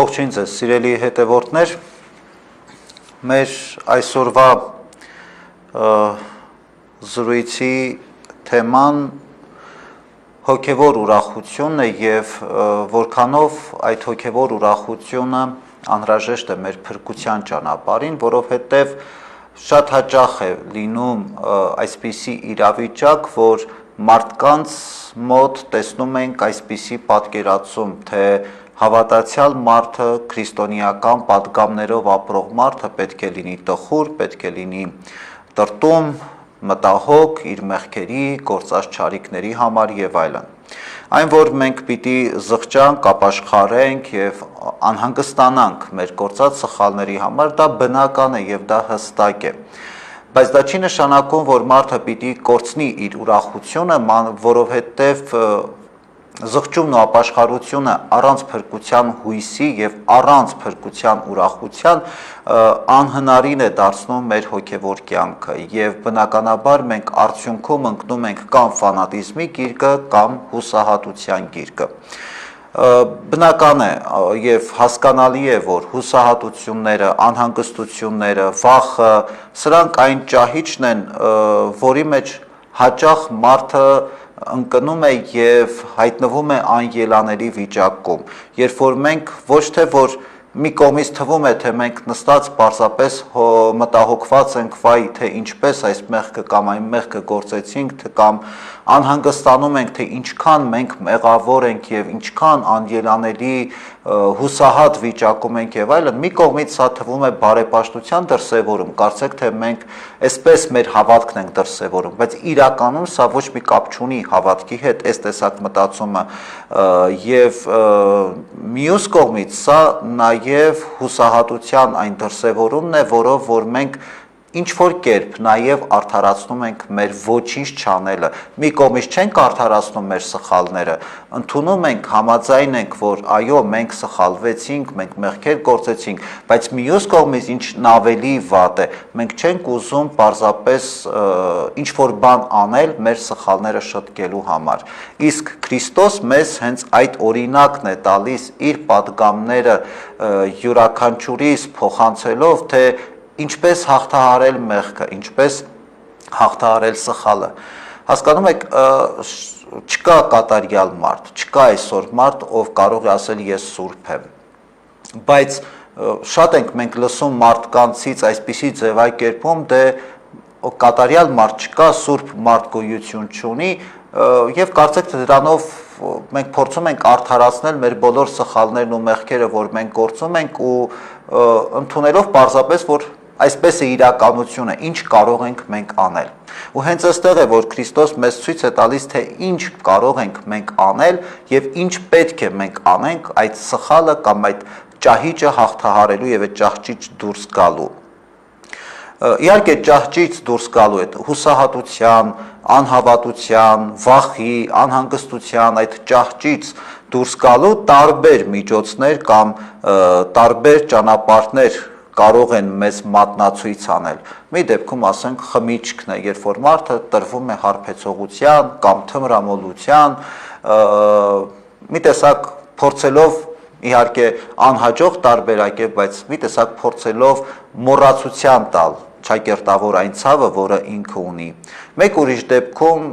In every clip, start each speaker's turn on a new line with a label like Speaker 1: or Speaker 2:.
Speaker 1: Ողջույն ձեզ, սիրելի հետևորդներ, մեր այսօրվա զրույցի թեման հոգևոր ուրախությունն է եւ որքանով այդ հոգևոր ուրախությունը անհրաժեշտ է մեր փրկության ճանապարհին, որովհետեւ շատ հաճախ է լինում այսպիսի իրավիճակ, որ մարդկանց մոտ տեսնում ենք այսպիսի պատկերացում, թե հավատացյալ մարդը, քրիստոնեական պատգամներով ապրող մարդը պետք է լինի տխուր, պետք է լինի տրտում, մտահոգ իր մեղքերի, գործած չարիքների համար եւ այլն։ Այն, որ մենք պիտի զղջանք, ապաշխարենք եւ անհանգստանանք մեր գործած սխալների համար, դա բնական է եւ դա հստակ է։ Բայց դա չի նշանակում, որ մարդը պիտի կորցնի իր ուրախությունը, որովհետեւ զղջումն ու ապաշխարությունը առանց փրկության հույսի եւ առանց փրկության ուրախության անհնարին է դարձնում մեր հոգեվոր կյանքը եւ բնականաբար մենք արդյունքում ընկնում ենք կամ ֆանատիզմի գիրկը կամ հուսահատության գիրկը։ Բնական է եւ հասկանալի է, որ հուսահատությունները, անհանգստությունները, վախը, սրանք այն ճահիճն են, որի մեջ հաճախ մարդը ընկնում է եւ հայտնվում է անելանելի վիճակում, երբ որ մենք ոչ թե որ մի կողմից թվում է, թե մենք նստած պարզապես մտահոգված ենք, վայ, թե ինչպես այս մեղքը կամ այն մեղքը գործեցինք, թե կամ անհանգստանում ենք, թե ինչքան մենք մեղավոր ենք եւ ինչքան անելանելի հուսահատ վիճակում ենք եւ այլն, մի կողմից սա թվում է բարեպաշտության դրսեւորում, կարծեք թե մենք այսպես մեր հավատքն ենք դրսեւորում, բայց իրականում սա ոչ մի կապ չունի հավատքի հետ, այս տեսակ մտածումը եւ մյուս կողմից սա նաեւ հուսահատության այն դրսեւորումն է, որով որ մենք ինչ որ կերպ նաև արդարացնում ենք մեր ոչինչ չանելը։ Մի կողմից չենք արդարացնում մեր սխալները, ընդունում ենք, համաձայն ենք, որ այո, մենք սխալվեցինք, մենք մեղքեր գործեցինք, բայց մյուս կողմից ինչն ավելի վատ է, մենք չենք ուզում պարզապես ինչ որ բան անել մեր սխալները շտկելու համար։ Իսկ Քրիստոս մեզ հենց այդ օրինակն է տալիս իր պատգամները յուրաքանչյուրիս փոխանցելով, թե ինչպես հաղթահարել մեղքը, ինչպես հաղթահարել սխալը։ Հասկանում եք, չկա կատարյալ մարդ, չկա այսօր մարդ, ով կարող է ասել ես սուրբ եմ։ Բայց շատ ենք մենք լսում մարդկանցից այսպիսի ձևակերպում, դե կատարյալ մարդ չկա, սուրբ մարդ գոյություն չունի, եւ կարծեք թե դրանով մենք փորձում ենք արդարացնել մեր բոլոր սխալներն ու մեղքերը, որ մենք գործում ենք ու ընդունելով պարզապես, որ այսպես է իրականությունը, ինչ կարող ենք մենք անել։ Ու հենց այստեղ է, որ Քրիստոս մեզ ցույց է տալիս, թե ինչ կարող ենք մենք անել եւ ինչ պետք է մենք անենք այդ սխալը կամ այդ ճահիճը հաղթահարելու եւ այդ ճահճից դուրս գալու։ Իհարկե ճահճից դուրս գալու այդ հուսահատության, անհավատության, վախի, անհանգստության, այդ ճահճից դուրս գալու տարբեր միջոցներ կամ տարբեր ճանապարհներ կարող են մեզ մատնացույց անել։ Մի դեպքում ասենք խմիչքն է, երբ որ մարդը տրվում է հարբեցողության կամ թմրամոլության, մի տեսակ փորձելով իհարկե անհաջող տարբերակ է, բայց մի տեսակ փորձելով մոռացության տալ ճակերտավոր այն ցավը, որը ինքը ունի։ Մեկ ուրիշ դեպքում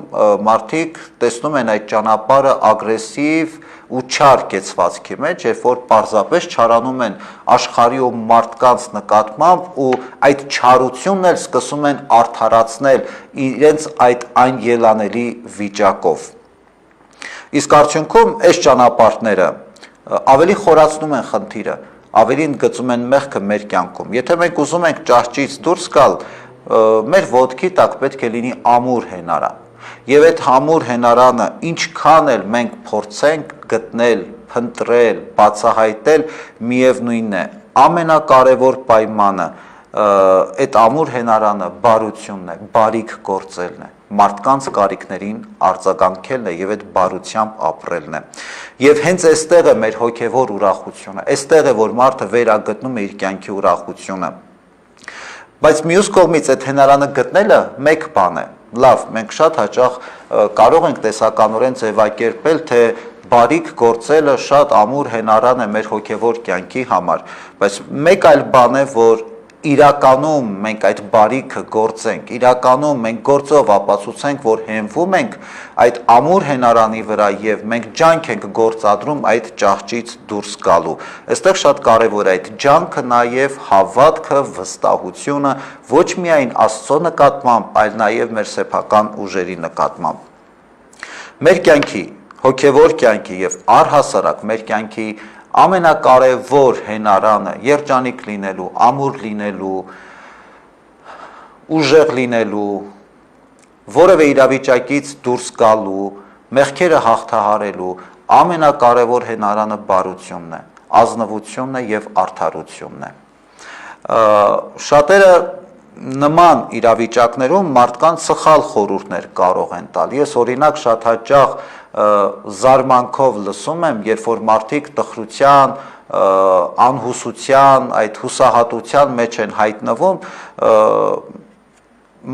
Speaker 1: մարդիկ տեսնում են այդ ճանապարհը ագրեսիվ ու չար կեցվածքի մեջ, երբ որ պարզապես չարանում են աշխարհի ու մարդկանց նկատմամբ ու այդ չարությունն էլ սկսում են արդարացնել իրենց այդ այն ելանելի վիճակով։ Իսկ արդյունքում այս ճանապարհները ավելի խորացնում են խնդիրը, ավելին գծում են մեղքը մեր կյանքում։ Եթե մենք ուզում ենք ճահճից դուրս գալ, մեր ոտքի տակ պետք է լինի ամուր հենարան։ Եվ այդ ամուր հենարանը ինչքան էլ մենք փորձենք գտնել, փնտրել, բացահայտել, միևնույնն է, ամենակարևոր պայմանը այդ ամուր հենարանը բարությունն է, բարիք գործելն է, մարդկանց կարիքներին արձագանքելն է եւ այդ բարությամբ ապրելն է։ Եվ հենց այստեղ է մեր հոգեվոր ուրախությունը, այստեղ է, որ մարդը վերագտնում է իր կյանքի ուրախությունը։ Բայց մյուս կողմից այդ հենարանը գտնելը մեկ բան է։ Լավ, մենք շատ հաճախ կարող ենք տեսականորեն ձևակերպել, թե բարիք գործելը շատ ամուր հենարան է մեր հոգևոր կյանքի համար, բայց մեկ այլ բան է, որ իրականում մենք այդ բարիքը գործենք, իրականում մենք գործով ապացուցենք, որ հենվում ենք այդ ամուր հենարանի վրա եւ մենք ջանք ենք գործադրում այդ ճահճից դուրս գալու։ Այստեղ շատ կարեւոր է այդ ջանքը նաեւ հավատքը, վստահությունը ոչ միայն Աստծո նկատմամբ, այլ նաեւ մեր սեփական ուժերի նկատմամբ։ Մեր կյանքի, հոգևոր կյանքի եւ առհասարակ մեր կյանքի ամենակարևոր հենարանը երջանիկ լինելու, ամուր լինելու, ուժեղ լինելու, որևէ իրավիճակից դուրս գալու, մեղքերը հաղթահարելու ամենակարևոր հենարանը բարությունն է, ազնվությունն է եւ արդարությունն է։ Շատերը նման իրավիճակներում մարդկանց սխալ խորհուրդներ կարող են տալ։ Ես օրինակ շատ հաճախ զարմանքով լսում եմ, երբ որ մարդիկ տխրության, անհուսության, այդ հուսահատության մեջ են հայտնվում,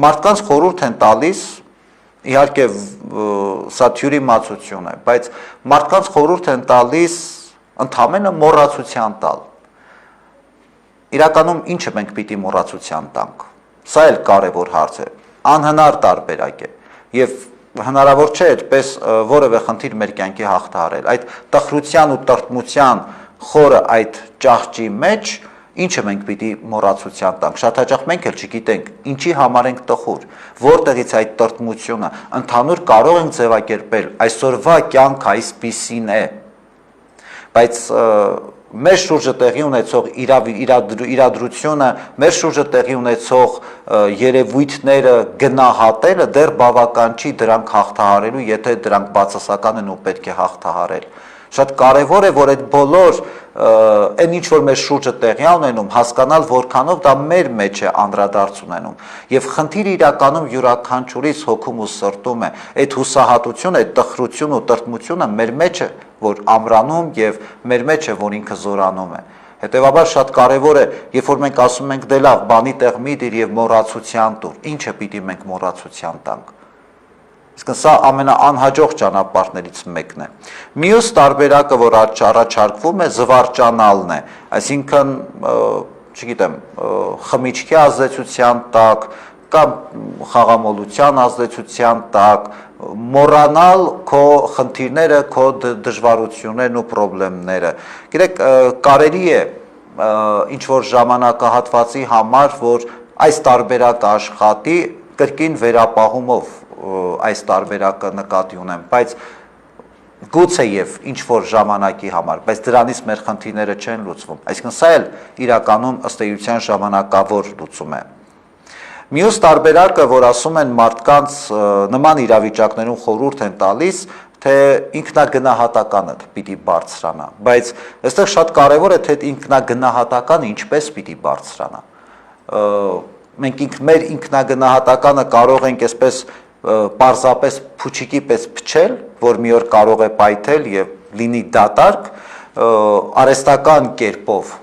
Speaker 1: մարդկանց խորհուրդ են տալիս, իհարկե սա թյուրիմացություն է, բայց մարդկանց խորհուրդ են տալիս ընդհանրապես մոռացության տալ։ Իրականում ինչը մենք պիտի մոռացության տանք։ Սա էլ կարևոր հարց է, անհնար տարբերակ է եւ հնարավոր չէ այդպես որևէ խնդիր մեր կյանքի հաղթահարել։ Այդ տխրության ու տրտմության խորը այդ ճահճի մեջ ինչը մենք պիտի մոռացության տանք։ Շատ հաճախ մենք էլ չգիտենք ինչի համար ենք տխուր, որտեղից այդ տրտմությունը, ընդհանուր կարող ենք ձևակերպել այսօրվա կյանքը այսպիսին է, բայց մեր շուրջը տեղի ունեցող իրադրությունը, մեր շուրջը տեղի ունեցող երևույթները գնահատելը դեռ բավական չի դրանք հաղթահարելու, եթե դրանք բացասական են ու պետք է հաղթահարել։ Շատ կարևոր է, որ այդ բոլոր այն ինչ որ մեր շուրջը տեղի ունենում, հասկանալ որքանով դա մեր մեջ է անդրադարձ ունենում։ Եվ խնդիրը իրականում յուրաքանչյուրից հոգում ու սրտում է։ Այդ հուսահատությունը, այդ տխրությունը ու տրտմությունը մեր մեջ է, որ ամրանում եւ մեր մեջ է, որ ինքը զորանում է։ Հետևաբար շատ կարևոր է, երբ որ մենք ասում ենք դե լավ, բանի տեղ մի դիր եւ մոռացության տուր, ինչը պիտի մենք մոռացության տանք։ Իսկ սա ամենաանհաջող ճանապարհներից մեկն է։ Մյուս տարբերակը, որ առաջարկվում է, զվարճանալն է, այսինքն, չգիտեմ, խմիչքի ազդեցության տակ կամ խաղամոլության ազդեցության տակ մոռանալ քո խնդիրները, քո դժվարություններն ու խնդիրները։ Գիտեք, կարելի է ինչ որ ժամանակահատվածի համար, որ այս տարբերակը աշխատի, կրկին վերապահումով այս տարբերակը նկատի ունեմ, բայց գուցեև ինչ որ ժամանակի համար, բայց դրանից մեր խնդիրները չեն լուծվում։ Այսինքն սա էլ իրականում ըստ էության ժամանակավոր լուծում է։ Մյուս տարբերակը, որ ասում են մարդկանց նման իրավիճակներում խորհուրդ են տալիս, թե ինքնագնահատականդ պիտի բարձրանա, բայց այստեղ շատ կարևոր է, թե ինքնագնահատականը ինչպես պիտի բարձրանա։ Մենք մեր ինքնագնահատականը կարող ենք այսպես պարզապես փուչիկի պես փչել, որ մի օր կարող է պայթել եւ լինի դատարկ, արհեստական կերպով,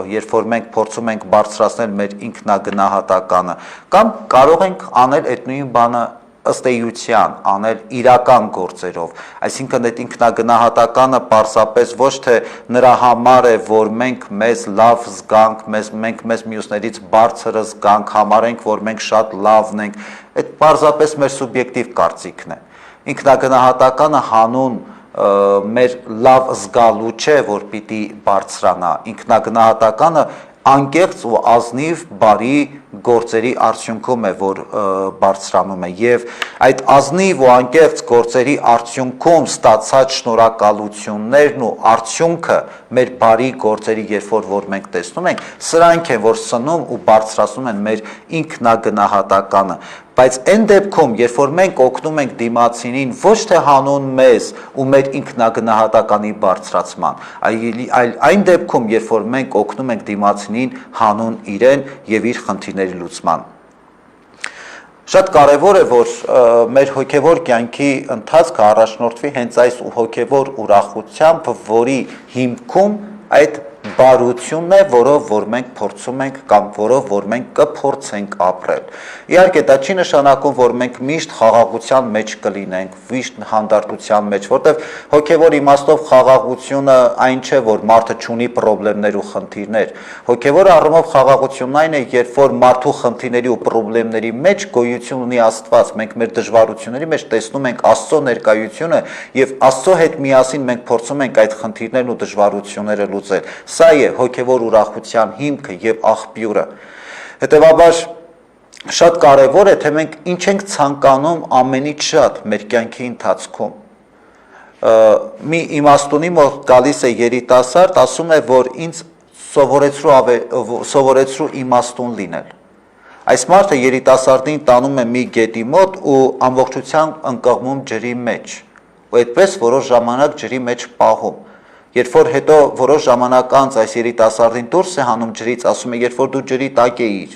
Speaker 1: երբ որ մենք փորձում ենք բարձրացնել մեր ինքնագնահատականը, կամ կարող ենք անել այդ նույն բանը ըստ էության, անել իրական գործերով, այսինքն այդ ինքնագնահատականը պարզապես ոչ թե նրա համար է, որ մենք մեզ լավ զգանք, մենք մեզ մյուսներից բարձր զգանք, համարենք, որ մենք շատ լավն ենք, այդ պարզապես մեր սուբյեկտիվ կարծիքն է։ Ինքնագնահատականը հանուն մեր լավ զգալու չէ, որ պիտի բարձրանա, ինքնագնահատականը անկեղծ ու ազնիվ բարի գործերի արդյունքում է, որ բարձրանում է եւ այդ ազնիվ ու անկեղծ գործերի արդյունքում ստացած շնորհակալություններն ու արդյունքը մեր բարի գործերի երբ որ մենք տեսնում ենք, սրանք են, որ սնում ու բարձրացնում են մեր ինքնագնահատականը, բայց այն դեպքում, երբ որ մենք օգնում ենք դիմացինին ոչ թե հանուն մեզ ու մեր ինքնագնահատականի բարձրացման, այլ այն դեպքում, երբ որ մենք օգնում ենք դիմացինին հանուն իրեն եւ իր խնդիրների լուծման։ Շատ կարևոր է, որ մեր հոգևոր կյանքի ընթացքը առաջնորդվի հենց այս հոգևոր ուրախությամբ, որի հիմքում այդ բարությունն է, որով որ մենք փորձում ենք կամ որով որ մենք կփորձենք ապրել։ Իհարկե դա չի նշանակում, որ մենք միշտ խաղաղության մեջ կլինենք, միշտ հանդարտության մեջ, որտեղ հոգևոր իմաստով խաղաղությունը այն չէ, որ մարդը չունի խնդիրներ ու խնդիրներ։ Հոգևոր առումով խաղաղությունն այն է, երբ որ մարդու խնդիրների ու խնդիրների մեջ գոյություն ունի Աստված, մենք մեր դժվարությունների մեջ տեսնում ենք Աստծո ներկայությունը եւ Աստծո հետ միասին մենք փորձում ենք այդ խնդիրներն ու դժվարությունները լուծել։ Սա է հոգևոր ուրախության հիմքը եւ աղբյուրը։ Հետեւաբար շատ կարեւոր է, թե մենք ինչ ենք ցանկանում ամենից շատ մեր կյանքի ընթացքում։ Մի իմաստունի մոտ գալիս է երիտասարդ, ասում է, որ ինձ սովորեցրու իմաստուն լինել։ Այս մարդը երիտասարդին տանում է մի գետի մոտ ու ամբողջությամբ ընկղմում ջրի մեջ, ու այդպես որոշ ժամանակ ջրի մեջ պահում։ Երբ որ հետո որոշ ժամանակ անց այս երիտասարդին դուրս է հանում ջրից, ասում է, երբ որ դու ջրի տակ էիր,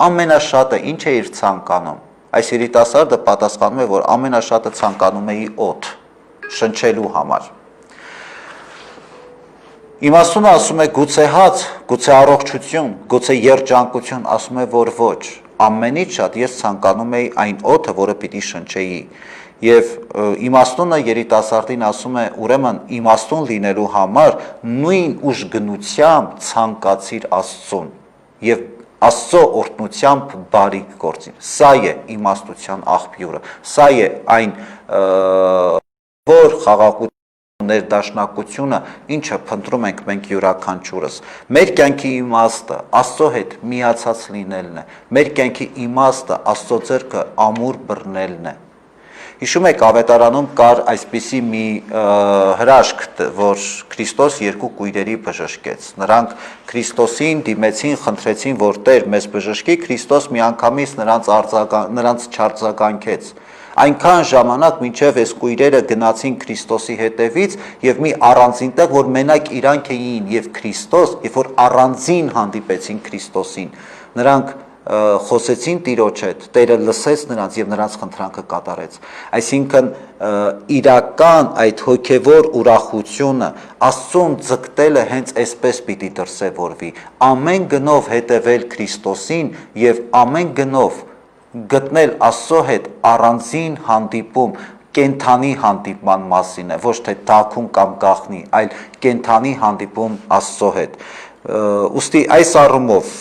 Speaker 1: ամենաշատը ինչ էիր ցանկանում։ Այս երիտասարդը պատասխանում է, որ ամենաշատը ցանկանում էի օդ շնչելու համար։ Իմաստունը ասում է գուցե հաց, գուցե առողջություն, գուցե երջանկություն, ասում է, որ ոչ, ամենից շատ ես ցանկանում էի այն օդը, որը պիտի շնչեի։ Եվ իմաստունը երիտասարդին ասում է, ուրեմն իմաստուն լինելու համար նույն ուժգնությամբ ցանկացիր Աստծուն եւ Աստծո օրհնությամբ բարիք գործիր։ Սա է իմաստության աղբյուրը, սա է այն որ խաղաղություն ներդաշնակությունը, ինչը փնտրում ենք մենք յուրաքանչյուրս։ Մեր կյանքի իմաստը Աստծո հետ միացած լինելն է։ Մեր կյանքի իմաստը Աստծո ձեռքը ամուր բռնելն է։ Հիշում եք ավետարանում կար այսպիսի մի հրաշք, որ Քրիստոս երկու կույրերի բժշկեց։ Նրանք Քրիստոսին դիմեցին, խնդրեցին, որ Տեր մեզ բժշկի, Քրիստոս միանգամից նրանց չարձագանքեց։ Այնքան ժամանակ մինչև այս կույրերը գնացին Քրիստոսի հետևից եւ մի առանձին տեղ, որ մենակ իրանք էին եւ Քրիստոս, երբ որ առանձին հանդիպեցին Քրիստոսին, նրանք խոսեցին Տիրոջ հետ, Տերը լսեց նրանց եւ նրանց խնդրանքը կատարեց։ Այսինքն իրական այդ հոգեվոր ուրախությունը Աստծուն ձգտելը հենց այսպես պիտի դրսևորվի։ Ամեն գնով հետևել Քրիստոսին եւ ամեն գնով գտնել Աստծո հետ առանձին հանդիպում, կենթանի հանդիպման մասին է, ոչ թե թաքուն կամ գաղտնի, այլ կենթանի հանդիպում Աստծո հետ։ Ուստի այս առումով,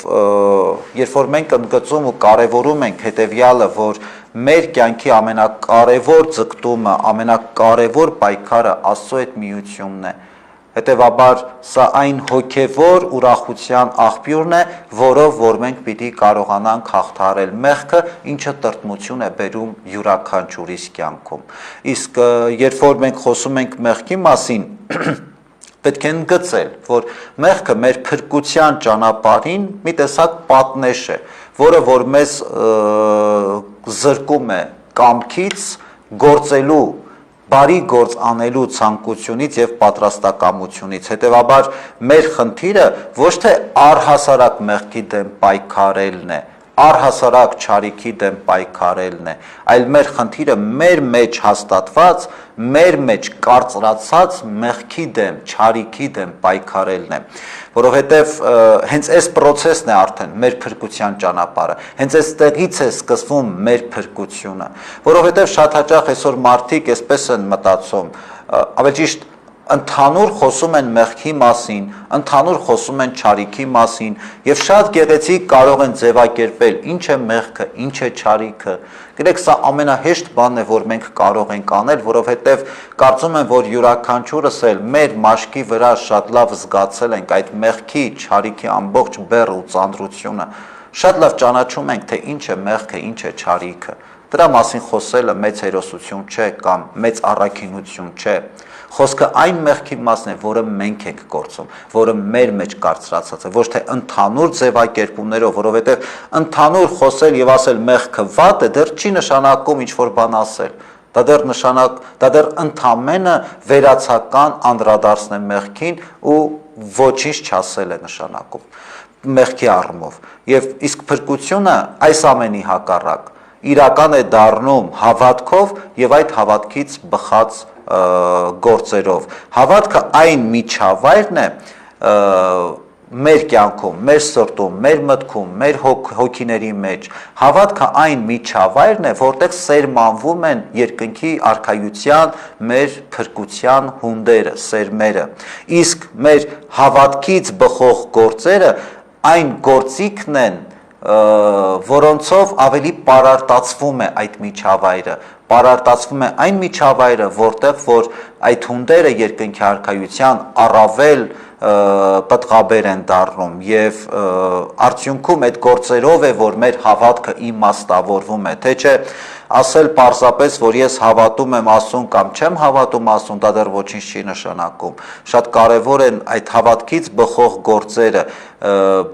Speaker 1: երբ որ մենք ընդգծում ու կարևորում ենք հետևյալը, որ մեր կյանքի ամենակարևոր ձգտումը, ամենակարևոր պայքարը Աստծո հետ միությունն է, հետևաբար սա այն հոգևոր ուրախության աղբյուրն է, որով որ մենք պիտի կարողանանք հաղթահարել մեղքը, ինչը տրտմություն է բերում յուրաքանչյուրիս կյանքում։ Իսկ երբ որ մենք խոսում ենք մեղքի մասին, պետք է ընդգծել, որ մեղքը մեր փրկության ճանապարհին մի տեսակ պատնեշ է, որը որ մեզ զրկում է կամքից, գործելու բարի գործ անելու ցանկությունից եւ պատրաստակամությունից։ Հետևաբար մեր խնդիրը ոչ թե առհասարակ մեղքի դեմ պայքարելն է, առհասարակ չարիքի դեմ պայքարելն է, այլ մեր խնդիրը մեր մեջ հաստատված, մեր մեջ կարծրացած մեղքի դեմ, չարիքի դեմ պայքարելն է, որովհետև հենց այս process-ն է արդեն մեր փրկության ճանապարհը, հենց այստեղից է սկսվում մեր փրկությունը, որովհետև շատ հաճախ այսօր մարդիկ այսպես են մտածում, ավելի ճիշտ ընդհանուր խոսում են մեղքի մասին, ընդհանուր խոսում են չարիքի մասին եւ շատ գեղեցիկ կարող են ձևակերպել ինչ է մեղքը, ինչ է չարիքը։ Գիտեք, սա ամենահեշտ բանն է, որ մենք կարող ենք անել, որովհետեւ կարծում եմ, որ յուրաքանչյուրս էլ մեր մաշկի վրա շատ լավ զգացել ենք այդ մեղքի, չարիքի ամբողջ բեռը ու ծանրությունը։ Շատ լավ ճանաչում ենք, թե ինչ է մեղքը, ինչ է չարիքը։ Դրա մասին խոսելը մեծ հերոսություն չէ կամ մեծ առաքինություն չէ։ Խոսքը այն մեղքի մասն է, որը մենք ենք գործում, որը մեր մեջ կարծրացած է, ոչ թե ընդհանուր ձևակերպումներով, որովհետև ընդհանուր խոսել եւ ասել մեղքը վատ է, դեռ չի նշանակում ինչ-որ բան ասել։ Դա դեռ ընդամենը վերացական անդրադարձն է մեղքին ու ոչինչ չասել է նշանակում մեղքի առումով։ Եվ իսկ փրկությունը այս ամենի հակառակ իրական է դառնում հավատքով եւ այդ հավատքից բխած գործերով։ Հավատքը այն միջավայրն է, մեր կյանքում, մեր սրտում, մեր մտքում, մեր հոգիների մեջ հավատքը այն միջավայրն է, որտեղ սերմանվում են երկնքի արքայության, մեր փրկության հունդերը, սերմերը։ Իսկ մեր հավատքից բխող գործերը այն գործիքն են, որոնցով ավելի պարարտացվում է այդ միջավայրը, պարարտացվում է այն միջավայրը, որտեղ որ այդ հունդերը երկնքի արքայության առավել պտղաբեր են դառնում եւ արդյունքում այդ գործերով է, որ մեր հավատքը իմաստավորվում է, թե չէ ասել պարզապես, որ ես հավատում եմ Աստծուն կամ չեմ հավատում Աստծուն, դա դեռ ոչինչ չի նշանակում։ Շատ կարևոր են այդ հավատքից բխող գործերը,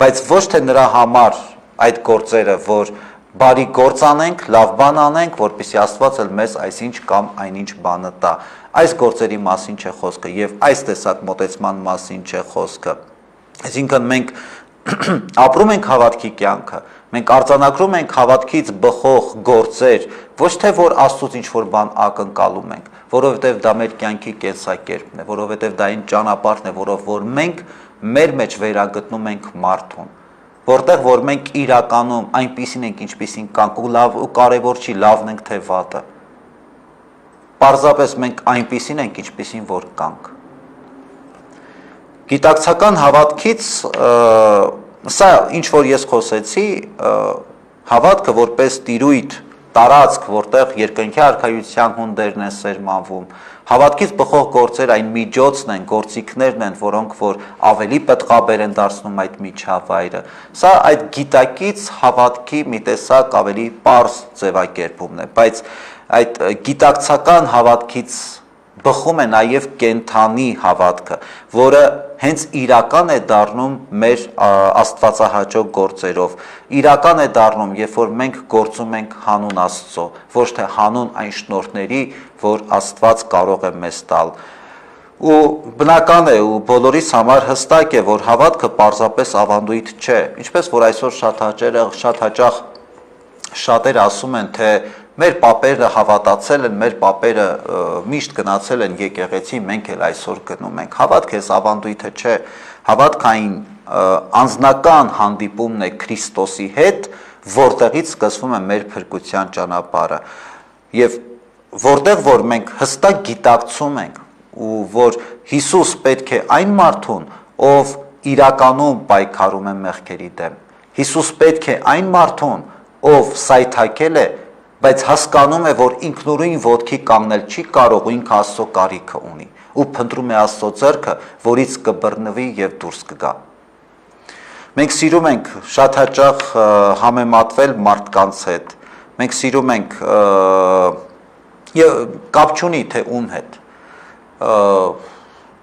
Speaker 1: բայց ոչ թե նրա համար այդ գործերը, որ բարի գործ անենք, լավ բան անենք, որպեսզի Աստված էլ մեզ այսինչ կամ այնինչ բանը տա։ Այս գործերի մասին չէ խոսքը եւ այս տեսակ մոտեցման մասին չէ խոսքը։ Այսինքն մենք ապրում ենք հավատքի կյանքը, մենք արձանագրում ենք հավատքից բխող գործեր, ոչ թե որ Աստծուց ինչ-որ բան ակնկալում ենք, որովհետեւ դա մեր կյանքի կենսակերպն է, որովհետեւ դա այն ճանապարհն է, որով որ մենք մեր մեջ վերագտնում ենք մարդուն, որտեղ որ մենք իրականում այնպիսին ենք, ինչպիսին կանք, ու լավ ու կարևոր չի լավն ենք թե վատը։ Պարզապես մենք այնպիսին ենք, ինչպիսին որ կանք։ Գիտակցական հավատքից սա ինչ որ ես խոսեցի, հավատքը որպես տիրույթ, տարածք, որտեղ երկնքի արքայության հունդերն են սերմանվում, հավատքից բխող գործեր այն միջոցն են, գործիքներն են, որոնք որ ավելի պտղաբեր են դարձնում այդ միջավայրը։ Սա այդ գիտակից հավատքի մի տեսակ ավելի պարզ ձևակերպումն է, բայց այդ գիտակցական հավատքից բխում է նաև կենթանի հավատքը, որը հենց իրական է դառնում մեր աստվածահաճո գործերով, իրական է դառնում, երբ որ մենք գործում ենք հանուն Աստծո, ոչ թե հանուն այն շնորհների, որ Աստված կարող է մեզ տալ։ Ու բնական է ու բոլորիս համար հստակ է, որ հավատքը պարզապես ավանդույթ չէ, ինչպես որ այսօր շատ հաճախ շատեր ասում են, թե մեր պապերը հավատացել են, մեր պապերը միշտ գնացել են եկեղեցի, մենք էլ այսօր գնում ենք։ Հավատքը այս ավանդույթը չէ, հավատքը այն անձնական հանդիպումն է Քրիստոսի հետ, որտեղից սկսվում է մեր փրկության ճանապարհը։ Եվ որտեղ որ մենք հստակ գիտակցում ենք, ու որ Հիսուս պետք է այն մարդուն, ով իրականում պայքարում է մեղքերի դեմ։ Հիսուս պետք է այն մարդուն, ով սայթաքել է, բայց հասկանում է, որ ինքնուրույն ոտքի կանգնել չի կարող ու ինքը Աստծո կարիքը ունի ու փնտրում է Աստծո ձեռքը, որից կբռնվի եւ դուրս կգա։ Մենք սիրում ենք շատ հաճախ համեմատվել մարդկանց հետ։ Մենք սիրում ենք եւ կապ չունի թե ում հետ։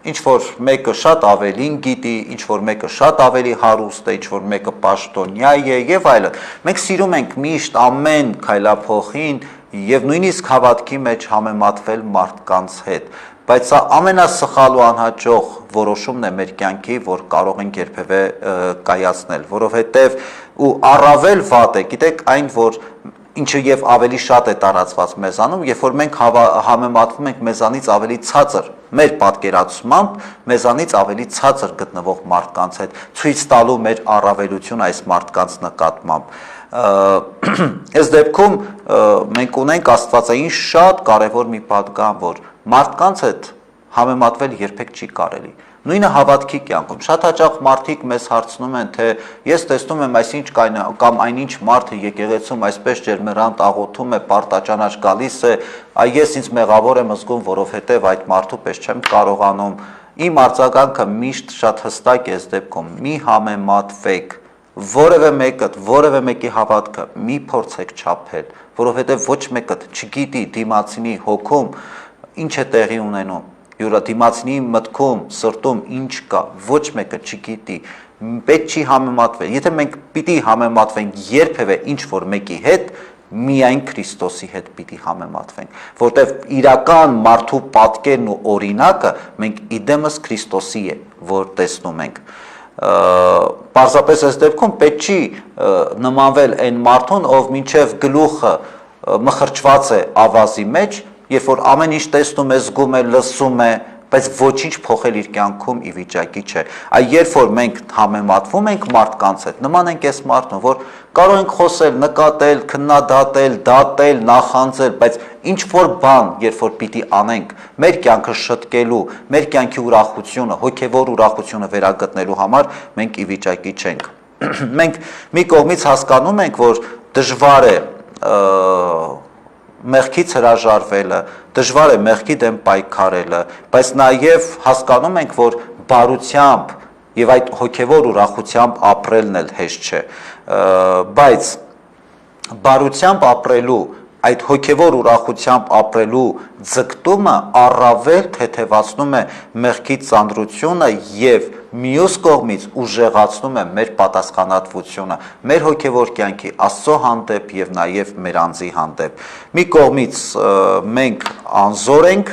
Speaker 1: Ինչ որ մեկը շատ ավելին գիտի, ինչ որ մեկը շատ ավելի հարուստ է, ինչ որ մեկը պաշտոնյա է եւ այլն։ Մենք սիրում ենք միշտ ամեն քայլափոխին եւ նույնիսկ հավատքի մեջ համեմատվել մարդկանց հետ, բայց սա ամենասխալ ու անհաջող որոշումն է մեր կյանքի, որ կարող ենք երբևէ կայացնել, որովհետեւ ու առավել վատ է, գիտեք, այն որ ինչը եւ ավելի շատ է տարածված մեզանում, երբ որ մենք համեմատվում ենք մեզանից ավելի ցածր, մեր պատկերացմամբ մեզանից ավելի ցածր գտնվող մարդկանց հետ, ցույց տալու մեր առավելություն այս մարդկանց նկատմամբ։ Այս դեպքում մենք ունենք աստվածային շատ կարևոր մի պատգամ, որ մարդկանց հետ համեմատվել երբեք չի կարելի։ Նույնը հավատքի կյանքում շատ հաճախ մարդիկ մեզ հարցնում են, թե ես տեսնում եմ այսինչ կամ այնինչ մարդը եկեղեցում այսպես ջերմեռանդ աղոթում է, պարտաճանաչ գալիս է, ես ինձ մեղավոր եմ զգում, որովհետև այդ մարդու պես չեմ կարողանում։ Իմ արձագանքը միշտ շատ հստակ է այս դեպքում՝ մի համեմատվեք, որևէ մեկի հավատքը մի փորձեք չափել, որովհետև ոչ մեկը չգիտի դիմացինի հոգում ինչ է տեղի ունենում։ Յուրադիմացնի մտքում, սրտում ինչ կա, ոչ մեկը չգիտի, պետք չի համեմատվել։ Եթե մենք պիտի համեմատվենք երբևէ ինչ որ մեկի հետ, միայն Քրիստոսի հետ պիտի համեմատվենք, որտեղ իրական մարդու պատկերն ու օրինակը մենք իդեմս Քրիստոսի է, որ տեսնում ենք։ Պարզապես այս դեպքում պետք չի նմանվել այն մարդուն, ով մինչև գլուխը մխրճված է ավազի մեջ, երբ որ ամեն ինչ տեսնում է, զգում է, լսում է, բայց ոչինչ փոխել իր կյանքում ի վիճակի չէ։ Այ երբ որ մենք համեմատվում ենք մարդկանց հետ, նման ենք այս մարդուն, որ կարող ենք խոսել, նկատել, քննադատել, դատել, նախանձել, բայց ինչ որ բան, երբ որ պիտի անենք, մեր կյանքը շտկելու, մեր կյանքի ուրախությունը, հոգևոր ուրախությունը վերագտնելու համար մենք ի վիճակի չենք։ Մենք մի կողմից հասկանում ենք, որ դժվար է մեղքից հրաժարվելը, դժվար է մեղքի դեմ պայքարելը, բայց նաև հասկանում ենք, որ բարությամբ եւ այդ հոգևոր ուրախությամբ ապրելն էլ հեշտ չէ, բայց բարությամբ ապրելու, այդ հոգևոր ուրախությամբ ապրելու ձգտումը առավել թեթևացնում է մեղքի ծանրությունը եւ մյուս կողմից ուժեղացնում է մեր պատասխանատվությունը, մեր հոգևոր կյանքի Աստծո հանդեպ եւ նաեւ մեր անձի հանդեպ։ Մի կողմից մենք անզոր ենք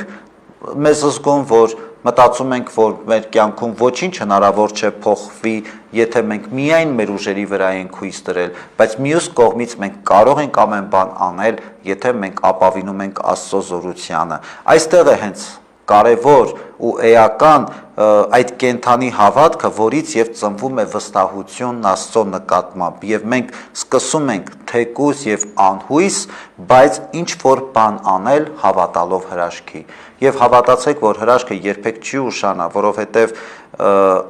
Speaker 1: մեզ զգում, որ մտածում ենք, որ մեր կյանքում ոչինչ հնարավոր չէ փոխվի, եթե մենք միայն մեր ուժերի վրա ենք հույս դրել, բայց մյուս կողմից մենք կարող ենք ամեն բան անել, եթե մենք ապավինում ենք Աստծո զորությանը։ Այստեղ է հենց կարևոր ու էական այդ կենթանի հավատքը, որից եւ ծնվում է վստահությունն Աստծո նկատմամբ, եւ մենք սկսում ենք թեկուզ եւ անհույս, բայց ինչ որ բան անել հավատալով հրաշքի։ Եվ հավատացեք, որ հրաշքը երբեք չի ուշանա, որովհետև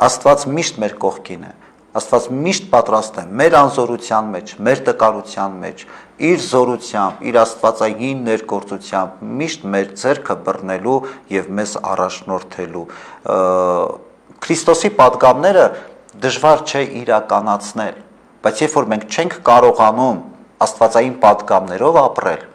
Speaker 1: Աստված միշտ մեր կողքին է։ Աստված միշտ պատրաստ է մեր անզորության մեջ, մեր տկարության մեջ, իր զորությամբ, իր աստվածային ներգործությամբ միշտ մեր ձեռքը բռնելու եւ մեզ առաջնորդելու։ Քրիստոսի պատգամները դժվար չէ իրականացնել, բայց երբ որ մենք չենք կարողանում աստվածային պատգամներով ապրել,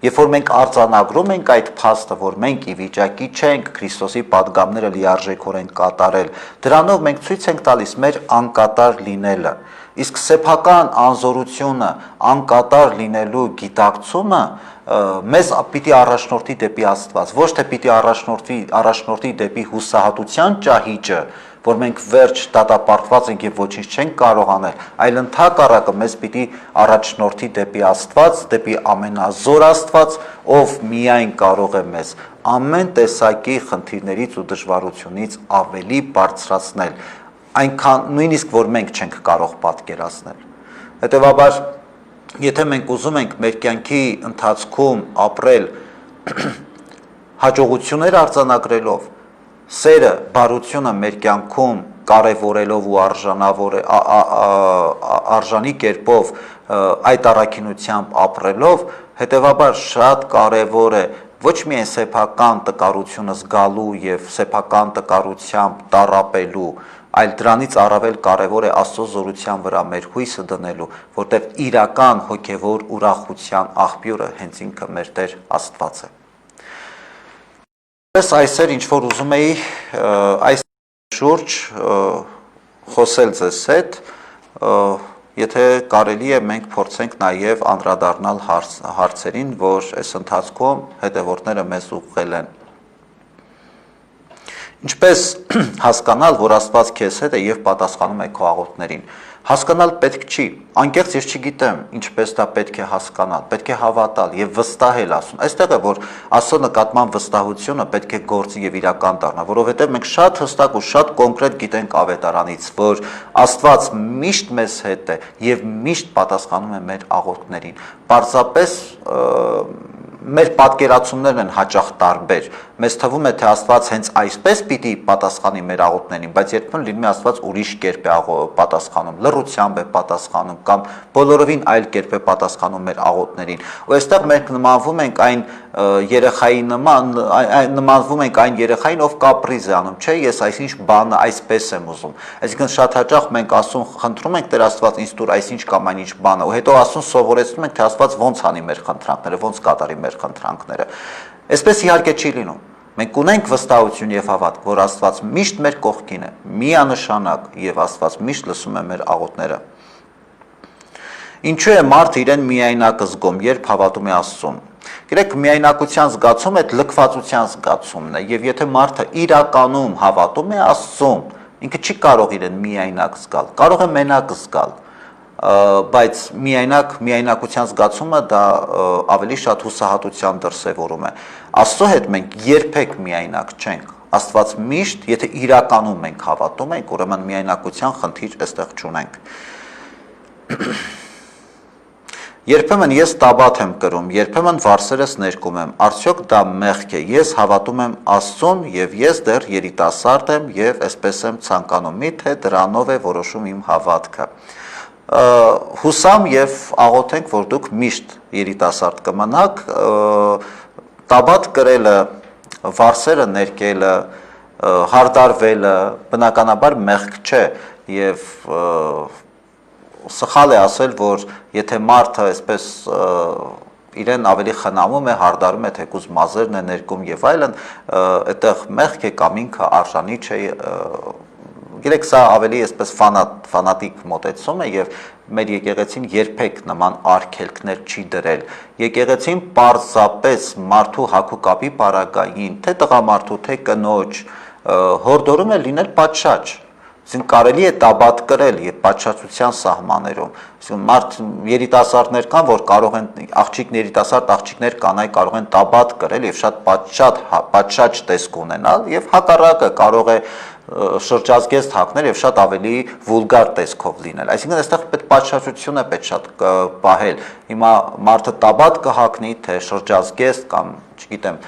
Speaker 1: երբ որ մենք արձանագրում ենք այդ փաստը, որ մենք ի վիճակի չենք Քրիստոսի պատգամները լիարժեքորեն կատարել, դրանով մենք ցույց ենք տալիս մեր անկատար լինելը։ Իսկ սեփական անզորությունը, անկատար լինելու գիտակցումը մեզ պիտի առաջնորդի դեպի Աստված, ոչ թե պիտի առաջնորդի դեպի հուսահատության ճահիճը, որ մենք վերջ դատապարտված ենք եւ ոչինչ չենք կարող անել, այլ ընդհակառակը մեզ պիտի առաջնորդի դեպի Աստված, դեպի ամենազոր Աստված, ով միայն կարող է մեզ ամեն տեսակի խնդիրներից ու դժվարությունից ավելի բարձրացնել, այնքան նույնիսկ որ մենք չենք կարող պատկերացնել։ Հետևաբար, եթե մենք ուզում ենք մեր կյանքի ընթացքում ապրել հաջողություններ արձանագրելով, սերը, բարությունը մեր կյանքում կարևորելով ու արժանի կերպով այդ առաքինությամբ ապրելով, հետևաբար շատ կարևոր է ոչ միայն սեփական տկարությունը զգալու եւ սեփական տկարությամբ տառապելու, այլ դրանից առավել կարևոր է Աստծո զորության վրա մեր հույսը դնելու, որտեղ իրական հոգևոր ուրախության աղբյուրը հենց ինքը մեր Տեր Աստված է։ Այսօր ինչ որ ուզում էի այս շուրջ խոսել ձեզ հետ, եթե կարելի է մենք փորձենք նաև անդրադառնալ հարցերին, որ այս ընթացքում հետևորդները մեզ ուղղել են։ Ինչպես հասկանալ, որ Աստված քեզ հետ է եւ պատասխանում է քո աղոթքներին։ Հասկանալ պետք չի, անկեղծ ես չգիտեմ, ինչպես դա պետք է հասկանալ, պետք է հավատալ եւ վստահել ասում։ Այստեղ է, որ Աստծո նկատմամբ վստահությունը պետք է գործի եւ իրական դառնա, որովհետեւ մենք շատ հստակ ու շատ կոնկրետ գիտենք Ավետարանից, որ Աստված միշտ մեզ հետ է եւ միշտ պատասխանում է մեր աղոթքներին։ Պարզապես մեր պատկերացումներն են հաճախ տարբեր։ Մեզ թվում է, թե Աստված հենց այսպես պիտի պատասխանի մեր աղոթքներին, բայց երբեմն լինում է Աստված ուրիշ կերպ է պատասխանում, լռությամբ է պատասխանում կամ բոլորովին այլ կերպ է պատասխանում մեր աղոթքներին։ Ու այստեղ մենք նմանվում ենք այն երեխային, ով կապրիզ է անում, չէ, ես այսինչ բանը այսպես եմ ուզում։ Այսինքն շատ հաճախ մենք ասում, խնդրում ենք Տեր Աստված ինձ տուր այսինչ կամ այնինչ բանը, ու հետո ասում սովորեցնում ենք, թե Աստված ոնց անի մեր խնդրանքները, ոնց կատարի մեր խնդրանքները։ Այսպես իհարկե չի լինում։ Մենք ունենք վստահություն եւ հավատք, որ Աստված միշտ մեր կողքին է, միանշանակ, եւ Աստված միշտ լսում է մեր աղոթքները։ Ինչու է մարդը իրեն միայնակ զգում, երբ հավատում է Աստծուն։ Գիտեք, միայնակության զգացումը այդ լքվածության զգացումն է, եւ եթե մարդը իրականում հավատում է Աստծուն, ինքը չի կարող իրեն միայնակ զգալ, կարող է մենակ զգալ, բայց միայնակության զգացումը դա ավելի շատ հուսահատության դրսևորում է։ Աստծո հետ մենք երբեք միայնակ չենք, Աստված միշտ, եթե իրականում մենք հավատում ենք, ուրեմն միայնակության խնդիր այստեղ չունենք։ Երբեմն ես տաբատ եմ կրում, երբեմն վարսերս ներկում եմ, արդյոք դա մեղք է, ես հավատում եմ Աստծուն և ես դեռ երիտասարդ եմ և այսպես եմ ցանկանում, միթե դրանով է որոշում իմ հավատքը։ Հուսամ և աղոթենք, որ դուք միշտ երիտասարդ կմնաք, տաբատ կրելը, վարսերը ներկելը, հարդարվելը բնականաբար մեղք չէ և սխալ է ասել, որ եթե մարդը այսպես իրեն ավելի խնամում է, հարդարում է, թեկուզ մազերն է ներկում և այլն, այդտեղ մեղք է կամ ինքը արժանի չէ, գիտեք, սա ավելի այսպես ֆանատիկ մոտեցում է և մեր եկեղեցին երբեք նման արգելքներ չի դրել։ Եկեղեցին պարզապես մարդու հագուկապի պարագային, թե տղամարդու, թե կնոջ, հորդորում է լինել պատշաճ։ Կարելի է տաբատ կրել և պատշաճության սահմաններում, երիտասարդներ կան, որ կարող են, երիտասարդ աղջիկներ կանայք կարող են տաբատ կրել և շատ պատշաճ տեսք ունենալ և հակառակը կարող է շրջազգեստ հագնել և շատ ավելի վուլգար տեսքով լինել, այսինքն այստեղ պատշաճությունը պետք շատ պահել, հիմա մարդը տաբատ կհագնի, թե շրջազգեստ կամ չգիտեմ,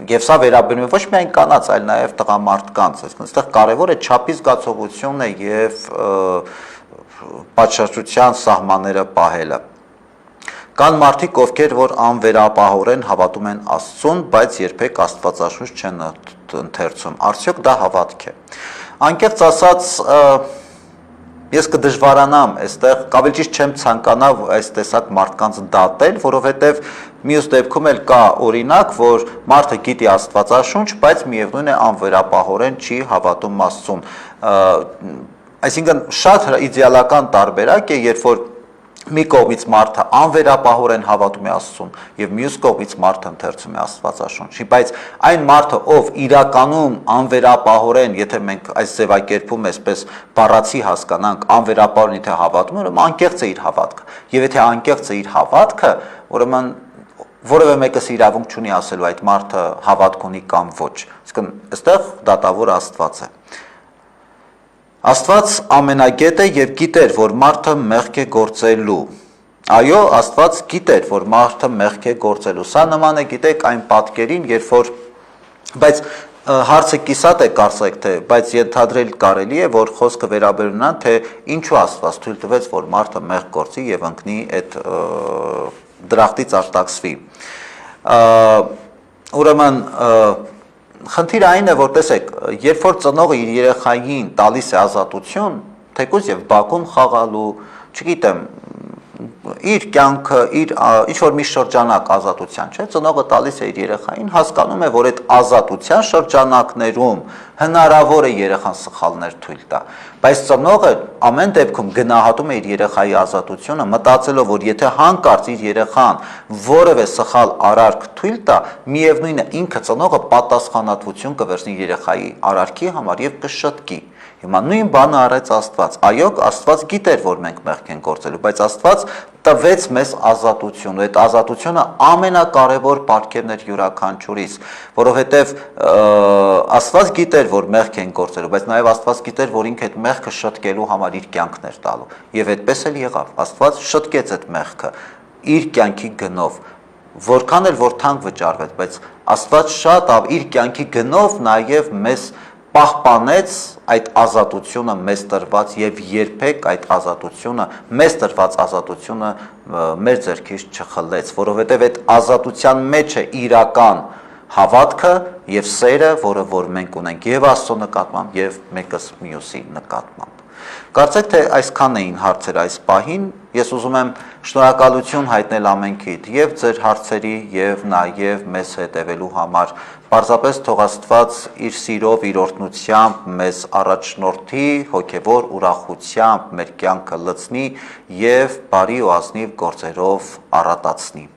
Speaker 1: և սա վերաբերում է ոչ միայն կանանց, այլ նաև տղամարդկանց, այսինքն այստեղ կարևոր է չափի զգացողությունը և պատշաճության սահմանները պահելը։ Կան մարդիկ, ովքեր որ անվերապահորեն հավատում են Աստծուն, բայց երբեք Աստվածաշունչ չեն ընթերցում, արդյոք դա հավատք է։ Անկեղծ ասած, ես կդժվարանամ այստեղ, ավելի ճիշտ չեմ ցանկանա այս տեսակ մարդկանց դատել, որովհետև մյուս դեպքում էլ կա օրինակ, որ մարդը գիտի Աստվածաշունչ, բայց միևնույն է անվերապահորեն չի հավատում Աստծուն։ Այսինքն շատ իդեալական տարբերակ է, երբ որ մի կողմից մարդը անվերապահորեն հավատում է Աստծուն և մյուս կողմից մարդը ընթերցում է Աստվածաշունչի, բայց այն մարդը, ով իրականում անվերապահորեն, եթե մենք այս ձևակերպում այսպես բառացի հասկանանք, անվերապահորեն եթե հավատում է, ուրեմն անկեղծ է իր հավատքը, և եթե անկեղծ է իր հավատքը, ուրեմն որևէ մեկս իրավունք չունի ասելու այդ մարդը հավատք ունի կամ ոչ, այսինքն այստեղ դատավոր Աստված է։ Աստված ամենագետ է և գիտեր, որ մարդը մեղք է գործելու։ Այո, Աստված գիտեր, որ մարդը մեղք է գործելու։ Սա նման է, գիտեք, այն պատկերին, երբ որ, բայց հարցը կիսատ է կարծեք, թե, բայց ենթադրել կարելի է, որ խոսքը վերաբերում նրան, թե ինչու Աստված թույլ տվեց, որ մարդը մեղք գործի և ընկնի այդ դրախտից արտաքսվի։ Ուրեմն խնդիրը այն է, որ տեսեք, երբ որ ծնողը իր երեխային տալիս է ազատություն, թեկուզ և բակում խաղալու, չգիտեմ, իր կյանքը, ինչ-որ մի շրջանակ ազատության, չէ, ծնողը տալիս է իր երեխային, հասկանում է, որ այդ ազատության շրջանակներում հնարավոր է երեխան սխալներ թույլ տա, բայց ծնողը ամեն դեպքում գնահատում է իր երեխայի ազատությունը, մտածելով, որ եթե հանկարծ իր երեխան որևէ սխալ արարք թույլ տա, միևնույն է ինքը ծնողը պատասխանատվություն կվերցնի երեխայի արարքի համար և կշտկի։ Հիմա նույն բանը արեց Աստված, այո, Աստված գիտեր, որ մենք մեղք ենք գործելու, բայց Աստված տվեց մեզ ազատություն, ու այդ ազատությունը ամենակարևոր պարգևն էր յուրաքանչյուրիս, որովհետև Աստված գիտեր, որ մեղք ենք գործելու, բայց նաև Աստված գիտեր, որ ինքը այդ մեղքը շտկելու համար իր կյանքն էր տալու, և այդպես էլ եղավ, Աստված շտկեց այդ մեղքը իր կյանքի գնով, որքան էլ որ թանկ վճարվեց, բայց Աստված շատ իր կյանքի գնով նաև մեզ պահպանեց այդ ազատությունը մեզ տրված և երբեք այդ ազատությունը, մեզ տրված ազատությունը մեր ձեռքից չխլեց, որովհետև այդ ազատության մեջ է իրական հավատքը և սերը, որը որ մենք ունենք և Աստծո նկատմամբ և մեկս մյուսի նկատմամբ։ Կարծեք թե այսքան էին հարցեր այս պահին, ես ուզում եմ շնորհակալություն հայտնել ամենքիդ և ձեր հարցերի և նաև մեզ հետևելու համար, պարզապես թող Աստված իր սիրով, իր օրհնությամբ մեզ առաջնորդի, հոգևոր ուրախությամբ մեր կյանքը լցնի և բարի ու ազնիվ գործերով առատացնի։